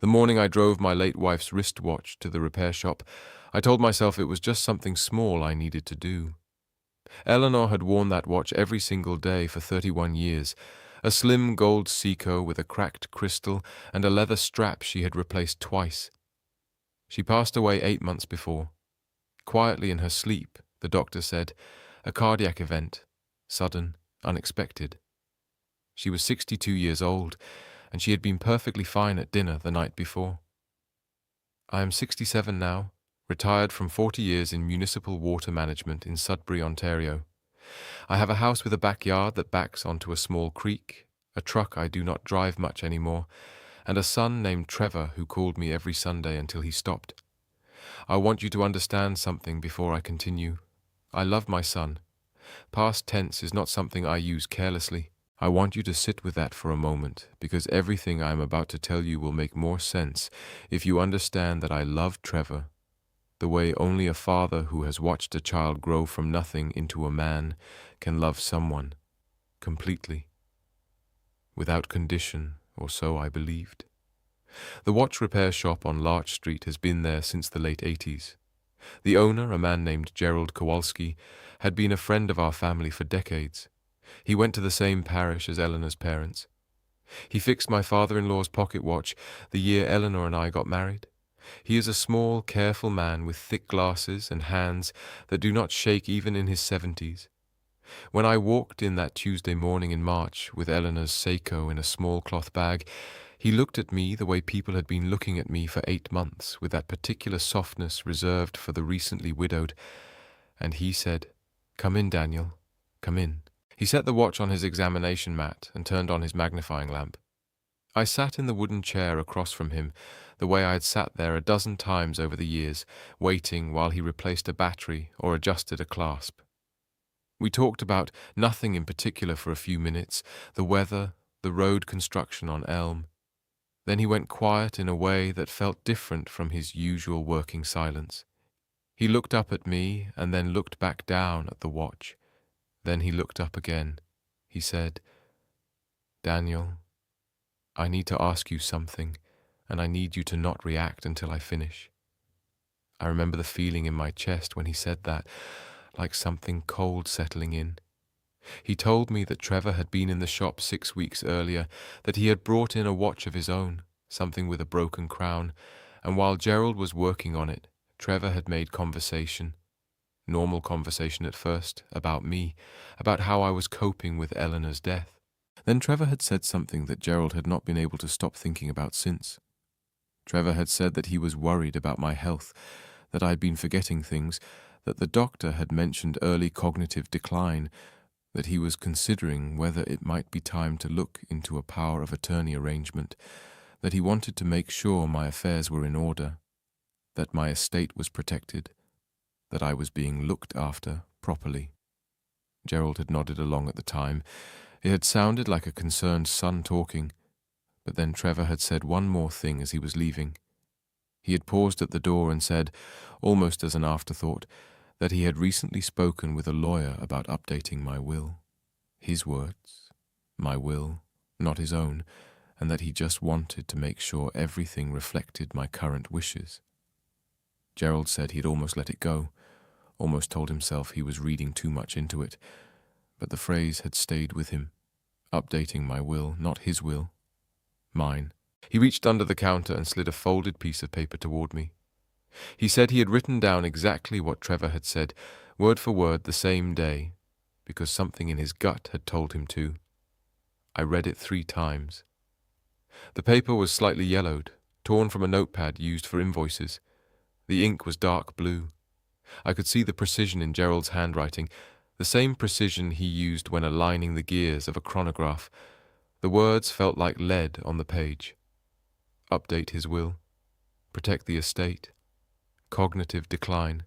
The morning I drove my late wife's wristwatch to the repair shop, I told myself it was just something small I needed to do. Eleanor had worn that watch every single day for 31 years, a slim gold Seiko with a cracked crystal and a leather strap she had replaced twice. She passed away 8 months before. Quietly in her sleep, the doctor said, a cardiac event, sudden, unexpected. She was 62 years old, and she had been perfectly fine at dinner the night before. I am 67 now, retired from 40 years in municipal water management in Sudbury, Ontario. I have a house with a backyard that backs onto a small creek, a truck I do not drive much anymore, and a son named Trevor who called me every Sunday until he stopped. I want you to understand something before I continue. I love my son. Past tense is not something I use carelessly. I want you to sit with that for a moment, because everything I am about to tell you will make more sense if you understand that I love Trevor, the way only a father who has watched a child grow from nothing into a man can love someone, completely, without condition, or so I believed. The watch repair shop on Larch Street has been there since the late 80s. The owner, a man named Gerald Kowalski, had been a friend of our family for decades. He went to the same parish as Eleanor's parents. He fixed my father-in-law's pocket watch the year Eleanor and I got married. He is a small, careful man with thick glasses and hands that do not shake even in his 70s. When I walked in that Tuesday morning in March with Eleanor's Seiko in a small cloth bag, he looked at me the way people had been looking at me for 8 months, with that particular softness reserved for the recently widowed, and he said, "Come in, Daniel, come in." He set the watch on his examination mat and turned on his magnifying lamp. I sat in the wooden chair across from him, the way I had sat there a dozen times over the years, waiting while he replaced a battery or adjusted a clasp. We talked about nothing in particular for a few minutes, the weather, the road construction on Elm. Then he went quiet in a way that felt different from his usual working silence. He looked up at me and then looked back down at the watch. Then he looked up again. He said, "Daniel, I need to ask you something, and I need you to not react until I finish." I remember the feeling in my chest when he said that, like something cold settling in. He told me that Trevor had been in the shop 6 weeks earlier, that he had brought in a watch of his own, something with a broken crown, and while Gerald was working on it, Trevor had made conversation. Normal conversation at first, about me, about how I was coping with Eleanor's death. Then Trevor had said something that Gerald had not been able to stop thinking about since. Trevor had said that he was worried about my health, that I had been forgetting things, that the doctor had mentioned early cognitive decline, that he was considering whether it might be time to look into a power of attorney arrangement, that he wanted to make sure my affairs were in order, that my estate was protected, that I was being looked after properly. Gerald had nodded along at the time. It had sounded like a concerned son talking, but then Trevor had said one more thing as he was leaving. He had paused at the door and said, almost as an afterthought, that he had recently spoken with a lawyer about updating my will. His words, my will, not his own, and that he just wanted to make sure everything reflected my current wishes. Gerald said he'd almost let it go, almost told himself he was reading too much into it, but the phrase had stayed with him, updating my will, not his will, mine. He reached under the counter and slid a folded piece of paper toward me. He said he had written down exactly what Trevor had said, word for word the same day, because something in his gut had told him to. I read it 3 times. The paper was slightly yellowed, torn from a notepad used for invoices. The ink was dark blue. I could see the precision in Gerald's handwriting, the same precision he used when aligning the gears of a chronograph. The words felt like lead on the page. Update his will. Protect the estate. Cognitive decline.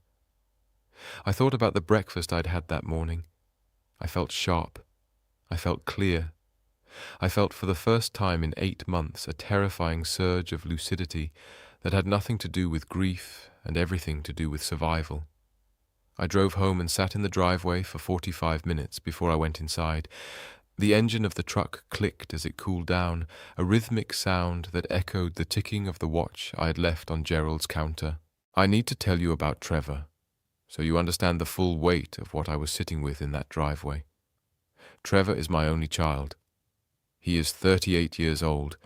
I thought about the breakfast I'd had that morning. I felt sharp. I felt clear. I felt for the first time in 8 months a terrifying surge of lucidity that had nothing to do with grief and everything to do with survival. I drove home and sat in the driveway for 45 minutes before I went inside. The engine of the truck clicked as it cooled down, a rhythmic sound that echoed the ticking of the watch I had left on Gerald's counter. I need to tell you about Trevor, so you understand the full weight of what I was sitting with in that driveway. Trevor is my only child. He is 38 years old.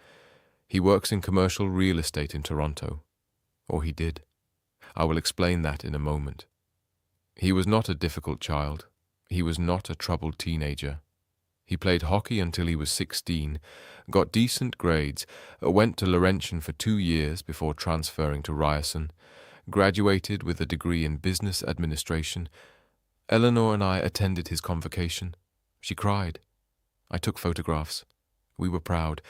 He works in commercial real estate in Toronto. Or he did. I will explain that in a moment. He was not a difficult child. He was not a troubled teenager. He played hockey until he was 16, got decent grades, went to Laurentian for 2 years before transferring to Ryerson, graduated with a degree in business administration. Eleanor and I attended his convocation. She cried. I took photographs. We were proud.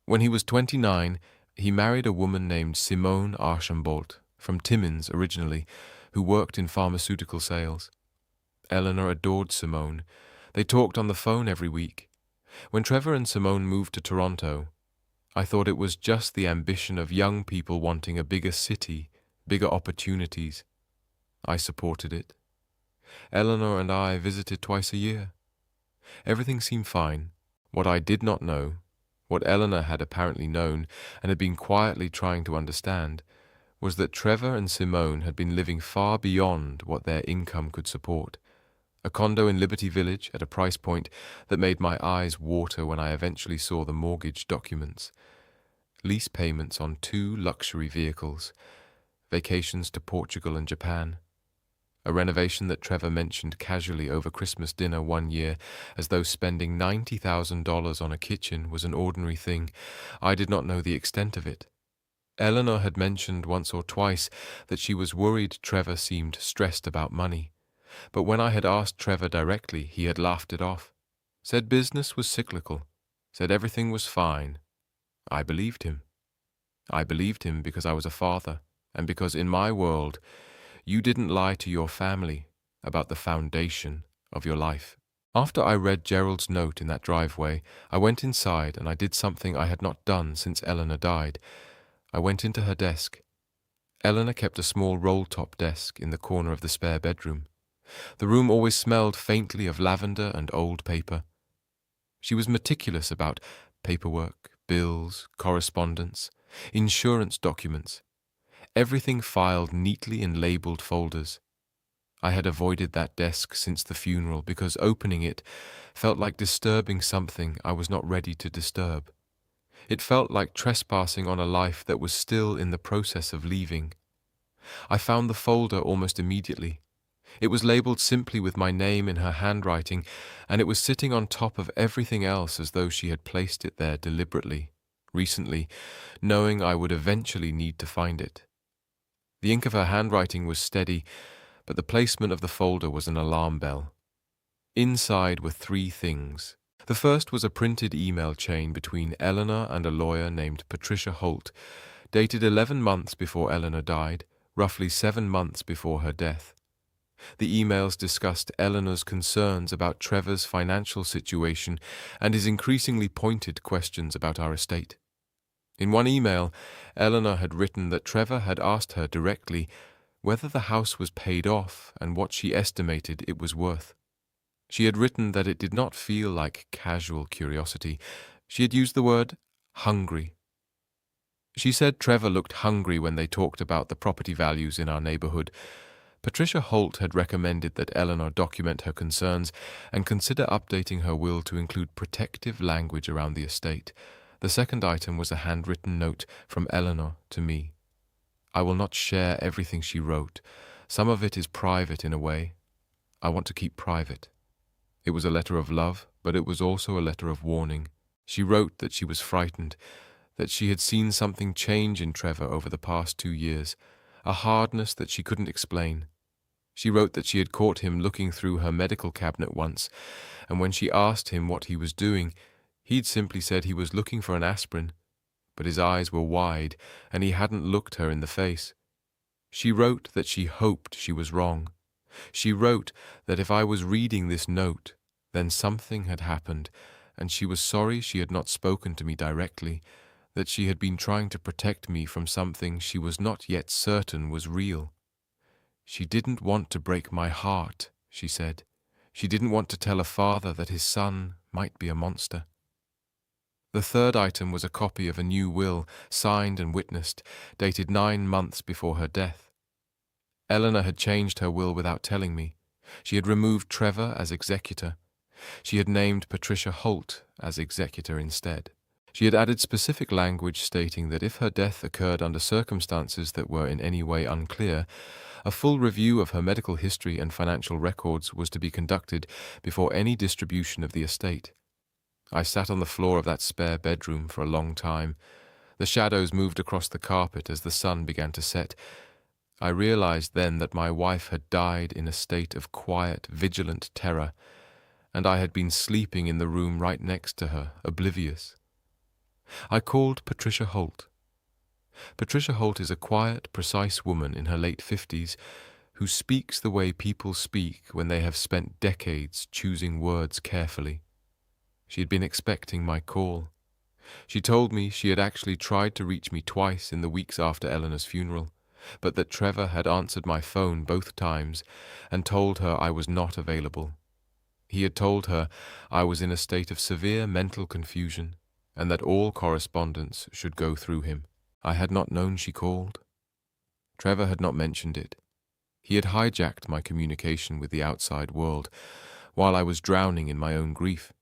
When he was 29, he married a woman named Simone Archambault, from Timmins originally, who worked in pharmaceutical sales. Eleanor adored Simone. They talked on the phone every week. When Trevor and Simone moved to Toronto, I thought it was just the ambition of young people wanting a bigger city, bigger opportunities. I supported it. Eleanor and I visited twice a year. Everything seemed fine. What I did not know, what Eleanor had apparently known and had been quietly trying to understand, was that Trevor and Simone had been living far beyond what their income could support. A condo in Liberty Village at a price point that made my eyes water when I eventually saw the mortgage documents. Lease payments on 2 luxury vehicles. Vacations to Portugal and Japan. A renovation that Trevor mentioned casually over Christmas dinner one year, as though spending $90,000 on a kitchen was an ordinary thing. I did not know the extent of it. Eleanor had mentioned once or twice that she was worried Trevor seemed stressed about money. But when I had asked Trevor directly, he had laughed it off. Said business was cyclical. Said everything was fine. I believed him. I believed him because I was a father, and because in my world, you didn't lie to your family about the foundation of your life. After I read Gerald's note in that driveway, I went inside and I did something I had not done since Eleanor died. I went into her desk. Eleanor kept a small roll-top desk in the corner of the spare bedroom. The room always smelled faintly of lavender and old paper. She was meticulous about paperwork, bills, correspondence, insurance documents, everything filed neatly in labeled folders. I had avoided that desk since the funeral because opening it felt like disturbing something I was not ready to disturb. It felt like trespassing on a life that was still in the process of leaving. I found the folder almost immediately. It was labeled simply with my name in her handwriting, and it was sitting on top of everything else as though she had placed it there deliberately, recently, knowing I would eventually need to find it. The ink of her handwriting was steady, but the placement of the folder was an alarm bell. Inside were 3 things. The first was a printed email chain between Eleanor and a lawyer named Patricia Holt, dated 11 months before Eleanor died, roughly 7 months before her death. The emails discussed Eleanor's concerns about Trevor's financial situation and his increasingly pointed questions about our estate. In one email, Eleanor had written that Trevor had asked her directly whether the house was paid off and what she estimated it was worth. She had written that it did not feel like casual curiosity. She had used the word hungry. She said Trevor looked hungry when they talked about the property values in our neighborhood. Patricia Holt had recommended that Eleanor document her concerns and consider updating her will to include protective language around the estate. The second item was a handwritten note from Eleanor to me. I will not share everything she wrote. Some of it is private in a way. I want to keep private. It was a letter of love, but it was also a letter of warning. She wrote that she was frightened, that she had seen something change in Trevor over the past 2 years, a hardness that she couldn't explain. She wrote that she had caught him looking through her medical cabinet once, and when she asked him what he was doing, he'd simply said he was looking for an aspirin, but his eyes were wide, and he hadn't looked her in the face. She wrote that she hoped she was wrong. She wrote that if I was reading this note, then something had happened, and she was sorry she had not spoken to me directly, that she had been trying to protect me from something she was not yet certain was real. She didn't want to break my heart, she said. She didn't want to tell her father that his son might be a monster. The third item was a copy of a new will, signed and witnessed, dated 9 months before her death. Eleanor had changed her will without telling me. She had removed Trevor as executor. She had named Patricia Holt as executor instead. She had added specific language stating that if her death occurred under circumstances that were in any way unclear, a full review of her medical history and financial records was to be conducted before any distribution of the estate. I sat on the floor of that spare bedroom for a long time. The shadows moved across the carpet as the sun began to set. I realized then that my wife had died in a state of quiet, vigilant terror, and I had been sleeping in the room right next to her, oblivious. I called Patricia Holt. Patricia Holt is a quiet, precise woman in her late 50s who speaks the way people speak when they have spent decades choosing words carefully. She had been expecting my call. She told me she had actually tried to reach me twice in the weeks after Eleanor's funeral, but that Trevor had answered my phone both times and told her I was not available. He had told her I was in a state of severe mental confusion and that all correspondence should go through him. I had not known she called. Trevor had not mentioned it. He had hijacked my communication with the outside world while I was drowning in my own grief.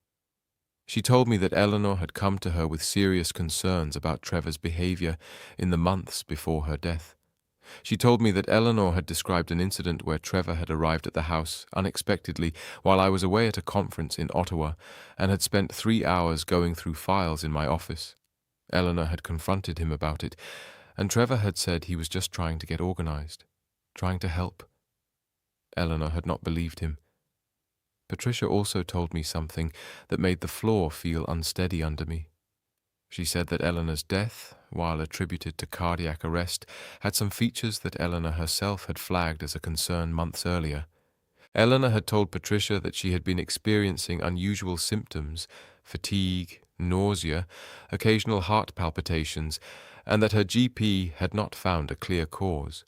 She told me that Eleanor had come to her with serious concerns about Trevor's behavior in the months before her death. She told me that Eleanor had described an incident where Trevor had arrived at the house unexpectedly while I was away at a conference in Ottawa and had spent 3 hours going through files in my office. Eleanor had confronted him about it, and Trevor had said he was just trying to get organized, trying to help. Eleanor had not believed him. Patricia also told me something that made the floor feel unsteady under me. She said that Eleanor's death, while attributed to cardiac arrest, had some features that Eleanor herself had flagged as a concern months earlier. Eleanor had told Patricia that she had been experiencing unusual symptoms, fatigue, nausea, occasional heart palpitations, and that her GP had not found a clear cause.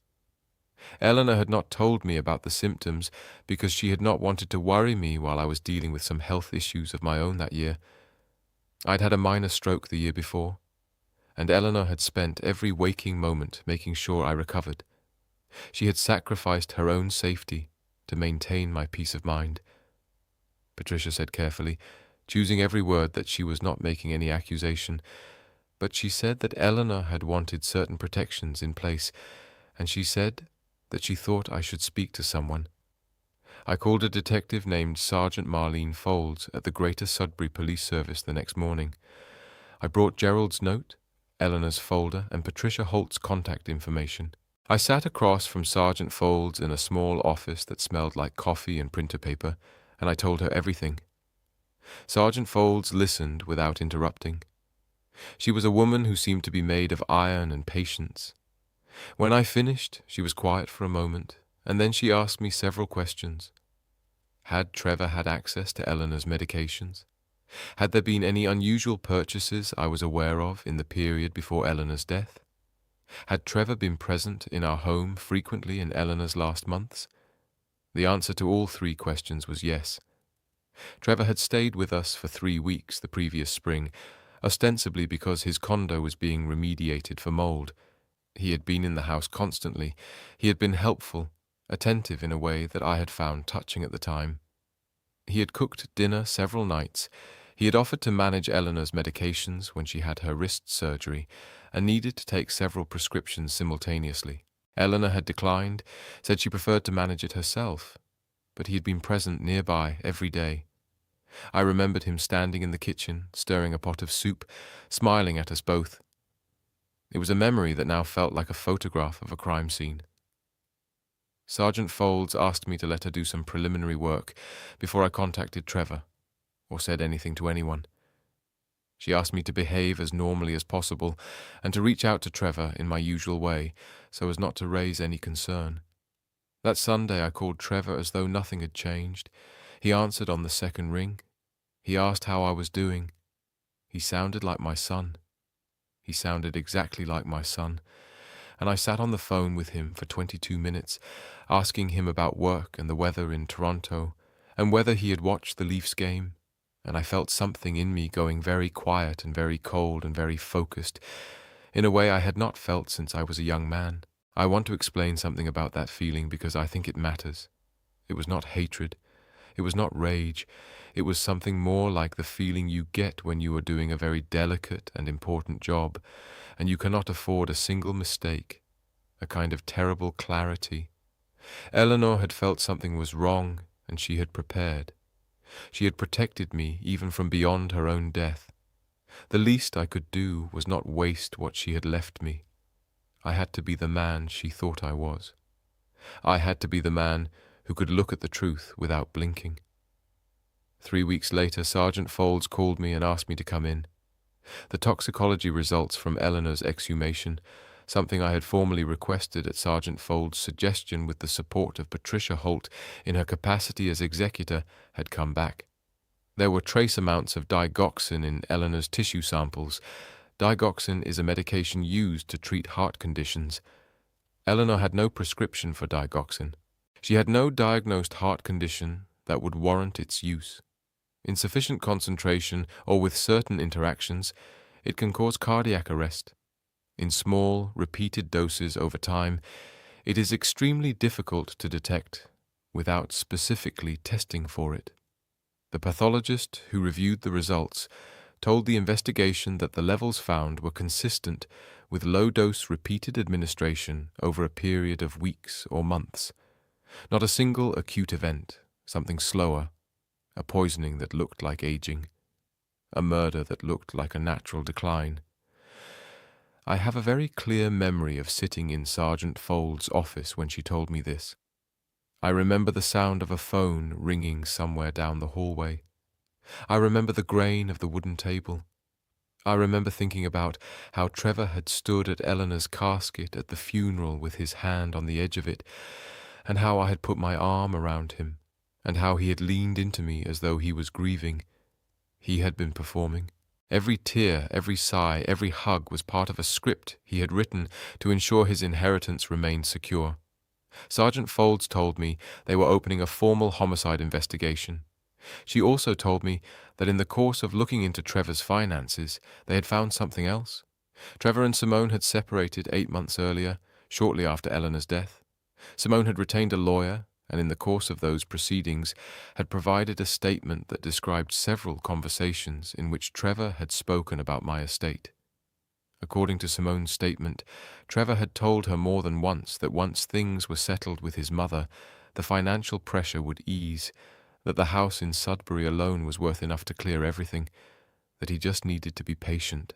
Eleanor had not told me about the symptoms because she had not wanted to worry me while I was dealing with some health issues of my own that year. I'd had a minor stroke the year before, and Eleanor had spent every waking moment making sure I recovered. She had sacrificed her own safety to maintain my peace of mind. Patricia said carefully, choosing every word that she was not making any accusation, but she said that Eleanor had wanted certain protections in place, and she said that she thought I should speak to someone. I called a detective named Sergeant Marlene Folds at the Greater Sudbury Police Service the next morning. I brought Gerald's note, Eleanor's folder, and Patricia Holt's contact information. I sat across from Sergeant Folds in a small office that smelled like coffee and printer paper, and I told her everything. Sergeant Folds listened without interrupting. She was a woman who seemed to be made of iron and patience. When I finished, she was quiet for a moment, and then she asked me several questions. Had Trevor had access to Eleanor's medications? Had there been any unusual purchases I was aware of in the period before Eleanor's death? Had Trevor been present in our home frequently in Eleanor's last months? The answer to all 3 questions was yes. Trevor had stayed with us for 3 weeks the previous spring, ostensibly because his condo was being remediated for mold. He had been in the house constantly. He had been helpful, attentive in a way that I had found touching at the time. He had cooked dinner several nights. He had offered to manage Eleanor's medications when she had her wrist surgery and needed to take several prescriptions simultaneously. Eleanor had declined, said she preferred to manage it herself, but he had been present nearby every day. I remembered him standing in the kitchen, stirring a pot of soup, smiling at us both. It was a memory that now felt like a photograph of a crime scene. Sergeant Folds asked me to let her do some preliminary work before I contacted Trevor, or said anything to anyone. She asked me to behave as normally as possible and to reach out to Trevor in my usual way so as not to raise any concern. That Sunday I called Trevor as though nothing had changed. He answered on the second ring. He asked how I was doing. He sounded like my son. He sounded exactly like my son, and I sat on the phone with him for 22 minutes, asking him about work and the weather in Toronto, and whether he had watched the Leafs game, and I felt something in me going very quiet and very cold and very focused, in a way I had not felt since I was a young man. I want to explain something about that feeling because I think it matters. It was not hatred. It was not rage. It was something more like the feeling you get when you are doing a very delicate and important job, and you cannot afford a single mistake, a kind of terrible clarity. Eleanor had felt something was wrong, and she had prepared. She had protected me even from beyond her own death. The least I could do was not waste what she had left me. I had to be the man she thought I was. I had to be the man who could look at the truth without blinking. 3 weeks later, Sergeant Folds called me and asked me to come in. The toxicology results from Eleanor's exhumation, something I had formally requested at Sergeant Folds' suggestion with the support of Patricia Holt in her capacity as executor, had come back. There were trace amounts of digoxin in Eleanor's tissue samples. Digoxin is a medication used to treat heart conditions. Eleanor had no prescription for digoxin. She had no diagnosed heart condition that would warrant its use. In sufficient concentration or with certain interactions, it can cause cardiac arrest. In small, repeated doses over time, it is extremely difficult to detect without specifically testing for it. The pathologist who reviewed the results told the investigation that the levels found were consistent with low-dose repeated administration over a period of weeks or months. Not a single acute event, something slower, a poisoning that looked like aging, a murder that looked like a natural decline. I have a very clear memory of sitting in Sergeant Folds' office when she told me this. I remember the sound of a phone ringing somewhere down the hallway. I remember the grain of the wooden table. I remember thinking about how Trevor had stood at Eleanor's casket at the funeral with his hand on the edge of it, and how I had put my arm around him, and how he had leaned into me as though he was grieving. He had been performing. Every tear, every sigh, every hug was part of a script he had written to ensure his inheritance remained secure. Sergeant Folds told me they were opening a formal homicide investigation. She also told me that in the course of looking into Trevor's finances, they had found something else. Trevor and Simone had separated 8 months earlier, shortly after Eleanor's death. Simone had retained a lawyer, and in the course of those proceedings had provided a statement that described several conversations in which Trevor had spoken about my estate. According to Simone's statement, Trevor had told her more than once that once things were settled with his mother, the financial pressure would ease, that the house in Sudbury alone was worth enough to clear everything, that he just needed to be patient.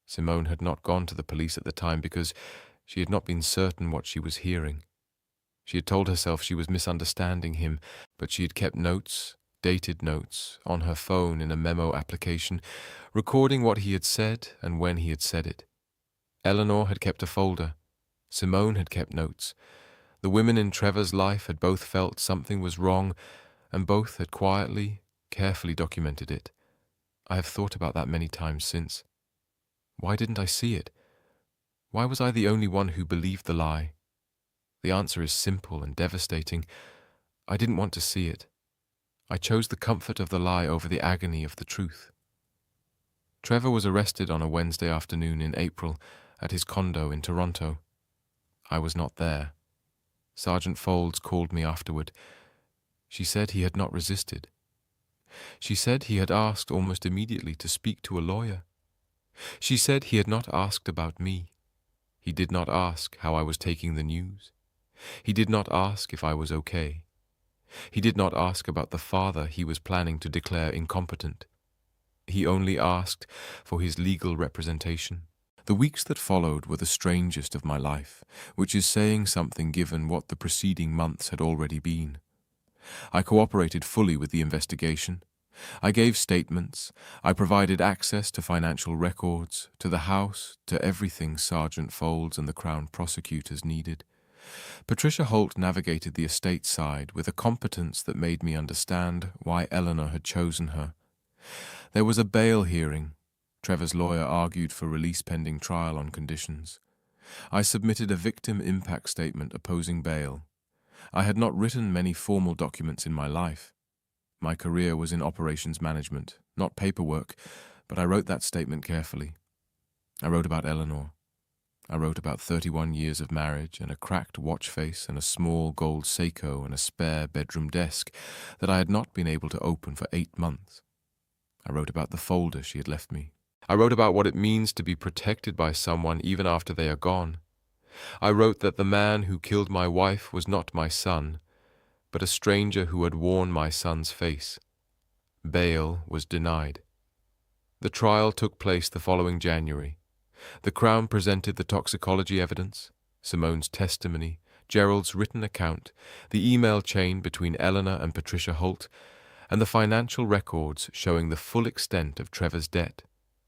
Simone had not gone to the police at the time because she had not been certain what she was hearing. She had told herself she was misunderstanding him, but she had kept notes, dated notes, on her phone in a memo application, recording what he had said and when he had said it. Eleanor had kept a folder. Simone had kept notes. The women in Trevor's life had both felt something was wrong, and both had quietly, carefully documented it. I have thought about that many times since. Why didn't I see it? Why was I the only one who believed the lie? The answer is simple and devastating. I didn't want to see it. I chose the comfort of the lie over the agony of the truth. Trevor was arrested on a Wednesday afternoon in April at his condo in Toronto. I was not there. Sergeant Folds called me afterward. She said he had not resisted. She said he had asked almost immediately to speak to a lawyer. She said he had not asked about me. He did not ask how I was taking the news. He did not ask if I was okay. He did not ask about the father he was planning to declare incompetent. He only asked for his legal representation. The weeks that followed were the strangest of my life, which is saying something given what the preceding months had already been. I cooperated fully with the investigation. I gave statements. I provided access to financial records, to the house, to everything Sergeant Folds and the Crown prosecutors needed. Patricia Holt navigated the estate side with a competence that made me understand why Eleanor had chosen her. There was a bail hearing. Trevor's lawyer argued for release pending trial on conditions. I submitted a victim impact statement opposing bail. I had not written many formal documents in my life. My career was in operations management, not paperwork, but I wrote that statement carefully. I wrote about Eleanor. I wrote about 31 years of marriage and a cracked watch face and a small gold Seiko and a spare bedroom desk that I had not been able to open for 8 months. I wrote about the folder she had left me. I wrote about what it means to be protected by someone even after they are gone. I wrote that the man who killed my wife was not my son, but a stranger who had worn my son's face. Bail was denied. The trial took place the following January. The Crown presented the toxicology evidence, Simone's testimony, Gerald's written account, the email chain between Eleanor and Patricia Holt, and the financial records showing the full extent of Trevor's debt,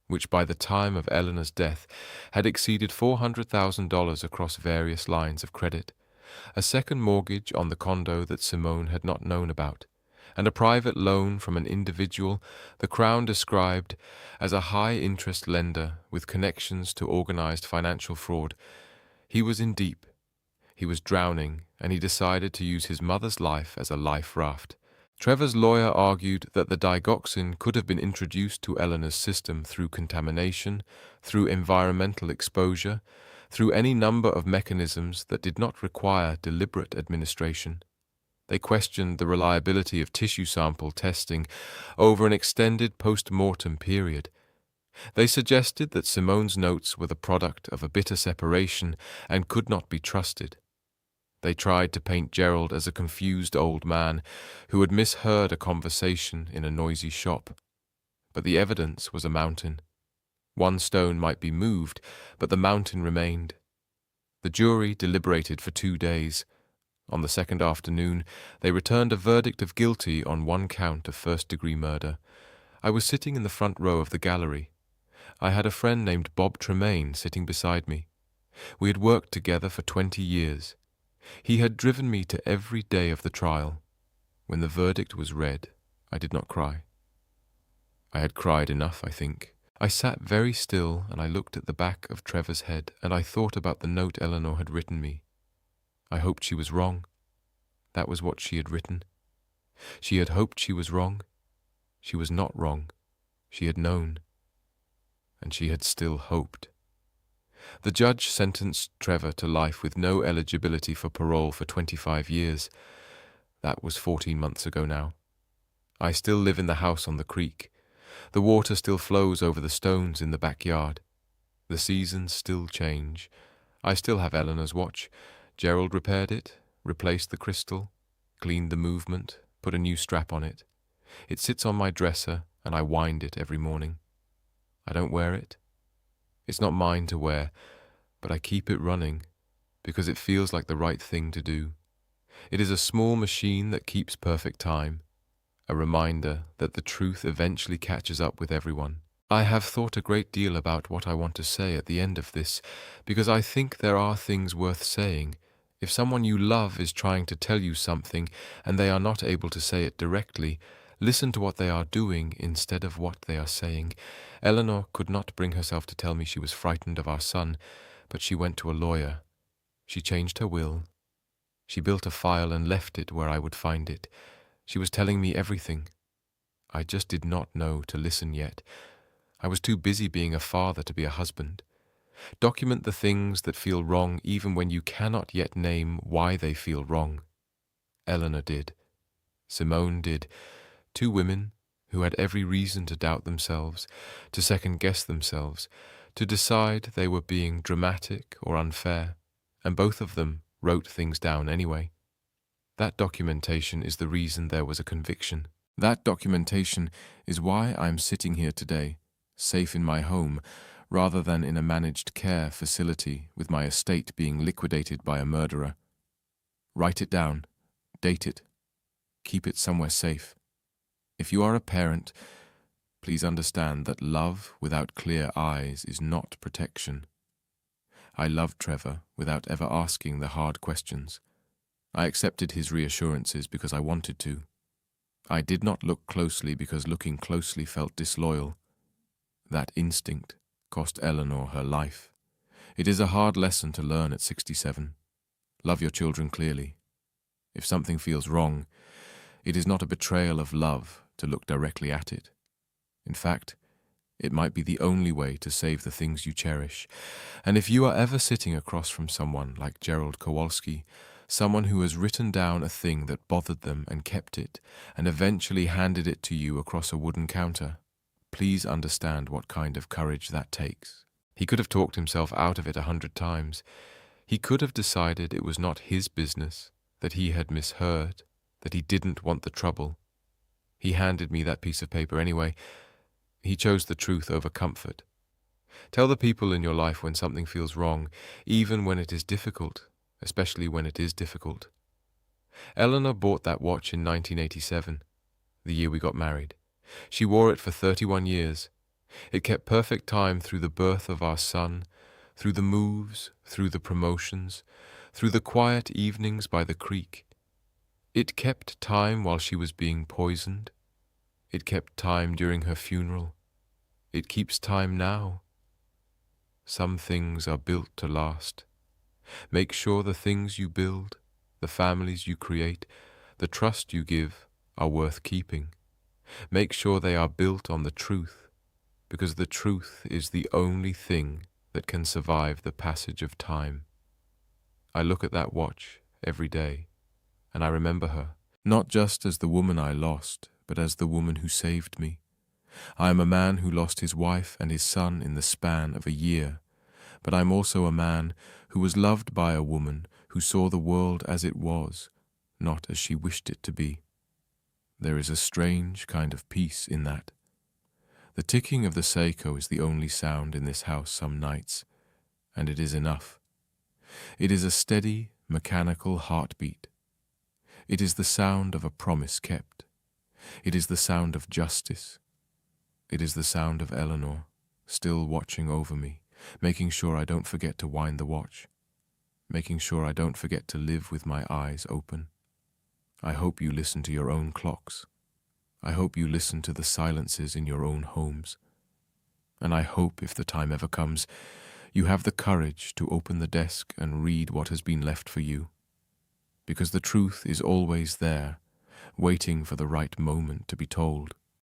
which by the time of Eleanor's death had exceeded $400,000 across various lines of credit, a second mortgage on the condo that Simone had not known about, and a private loan from an individual the Crown described as a high-interest lender with connections to organized financial fraud. He was in deep. He was drowning, and he decided to use his mother's life as a life raft. Trevor's lawyer argued that the digoxin could have been introduced to Eleanor's system through contamination, through environmental exposure, through any number of mechanisms that did not require deliberate administration. They questioned the reliability of tissue sample testing over an extended post-mortem period. They suggested that Simone's notes were the product of a bitter separation and could not be trusted. They tried to paint Gerald as a confused old man who had misheard a conversation in a noisy shop. But the evidence was a mountain. One stone might be moved, but the mountain remained. The jury deliberated for 2 days. On the second afternoon, they returned a verdict of guilty on 1 count of first-degree murder. I was sitting in the front row of the gallery. I had a friend named Bob Tremaine sitting beside me. We had worked together for 20 years. He had driven me to every day of the trial. When the verdict was read, I did not cry. I had cried enough, I think. I sat very still and I looked at the back of Trevor's head and I thought about the note Eleanor had written me. I hoped she was wrong. That was what she had written. She had hoped she was wrong. She was not wrong. She had known. And she had still hoped. The judge sentenced Trevor to life with no eligibility for parole for 25 years. That was 14 months ago now. I still live in the house on the creek. The water still flows over the stones in the backyard. The seasons still change. I still have Eleanor's watch. Gerald repaired it, replaced the crystal, cleaned the movement, put a new strap on it. It sits on my dresser and I wind it every morning. I don't wear it. It's not mine to wear, but I keep it running because it feels like the right thing to do. It is a small machine that keeps perfect time, a reminder that the truth eventually catches up with everyone. I have thought a great deal about what I want to say at the end of this because I think there are things worth saying. If someone you love is trying to tell you something and they are not able to say it directly, listen to what they are doing instead of what they are saying. Eleanor could not bring herself to tell me she was frightened of our son, but she went to a lawyer. She changed her will. She built a file and left it where I would find it. She was telling me everything. I just did not know to listen yet. I was too busy being a father to be a husband. Document the things that feel wrong even when you cannot yet name why they feel wrong. Eleanor did. Simone did. 2 women who had every reason to doubt themselves, to second-guess themselves, to decide they were being dramatic or unfair, and both of them wrote things down anyway. That documentation is the reason there was a conviction. That documentation is why I am sitting here today, safe in my home, rather than in a managed care facility with my estate being liquidated by a murderer. Write it down, date it, keep it somewhere safe. If you are a parent, please understand that love without clear eyes is not protection. I loved Trevor without ever asking the hard questions. I accepted his reassurances because I wanted to. I did not look closely because looking closely felt disloyal. That instinct cost Eleanor her life. It is a hard lesson to learn at 67. Love your children clearly. If something feels wrong, it is not a betrayal of love to look directly at it. In fact, it might be the only way to save the things you cherish. And if you are ever sitting across from someone like Gerald Kowalski, someone who has written down a thing that bothered them and kept it, and eventually handed it to you across a wooden counter, please understand what kind of courage that takes. He could have talked himself out of it 100 times. He could have decided it was not his business, that he had misheard, that he didn't want the trouble. He handed me that piece of paper anyway. He chose the truth over comfort. Tell the people in your life when something feels wrong, even when it is difficult, especially when it is difficult. Eleanor bought that watch in 1987, the year we got married. She wore it for 31 years. It kept perfect time through the birth of our son, through the moves, through the promotions, through the quiet evenings by the creek. It kept time while she was being poisoned. It kept time during her funeral. It keeps time now. Some things are built to last. Make sure the things you build, the families you create, the trust you give are worth keeping. Make sure they are built on the truth, because the truth is the only thing that can survive the passage of time. I look at that watch every day, and I remember her, not just as the woman I lost, but as the woman who saved me. I am a man who lost his wife and his son in the span of a year, but I'm also a man who was loved by a woman who saw the world as it was, not as she wished it to be. There is a strange kind of peace in that. The ticking of the Seiko is the only sound in this house some nights, and it is enough. It is a steady, mechanical heartbeat. It is the sound of a promise kept. It is the sound of justice. It is the sound of Eleanor, still watching over me, making sure I don't forget to wind the watch, making sure I don't forget to live with my eyes open. I hope you listen to your own clocks. I hope you listen to the silences in your own homes. And I hope, if the time ever comes, you have the courage to open the desk and read what has been left for you. Because the truth is always there, waiting for the right moment to be told.